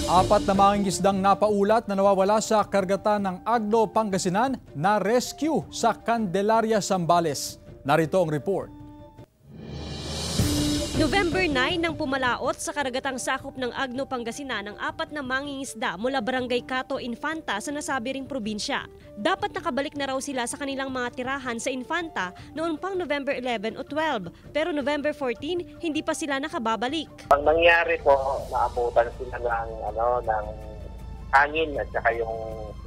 Apat na mangingisdang napaulat na nawawala sa karagatan ng Agno, Pangasinan na rescue sa Candelaria, Zambales. Narito ang report. November 9 nang pumalaot sa karagatang sakop ng Agno, Pangasinan ang apat na mangingisda mula Barangay Cato, Infanta sa nasabi ring probinsya. Dapat nakabalik na raw sila sa kanilang mga tirahan sa Infanta noon pang November 11 o 12, pero November 14 hindi pa sila nakababalik. Ang nangyari po, naabutan sila ng hangin at saka yung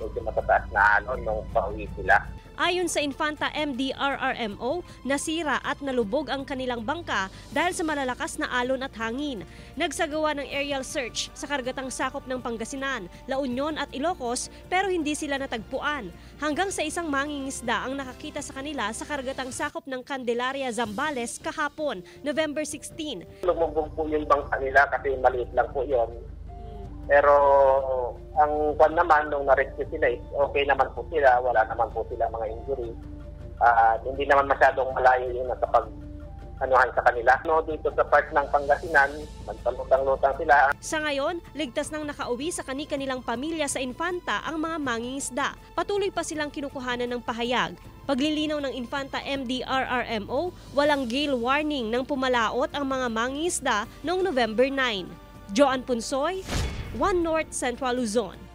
medyo matataas na alon nung pauwi sila. Ayon sa Infanta MDRRMO, nasira at nalubog ang kanilang bangka dahil sa malalakas na alon at hangin. Nagsagawa ng aerial search sa karagatang sakop ng Pangasinan, La Union at Ilocos pero hindi sila natagpuan. Hanggang sa isang mangingisda ang nakakita sa kanila sa karagatang sakop ng Candelaria, Zambales kahapon, November 16. Lumubog po yung bangka nila kasi maliit lang po yun. Pero ang kwan naman, nung na-rescue sila, okay naman po sila, wala naman po sila mga injury. Hindi naman masyadong malayo yung nakapag-anuhan sa kanila. Dito sa part ng Pangasinan, magtalutang-lutang sila. Sa ngayon, ligtas nang nakauwi sa kani-kanilang pamilya sa Infanta ang mga mangingisda. Patuloy pa silang kinukuhanan ng pahayag. Paglilinaw ng Infanta MDRRMO, walang gale warning nang pumalaot ang mga mangingisda noong November 9. Joan Punsoy, One North Central Luzon.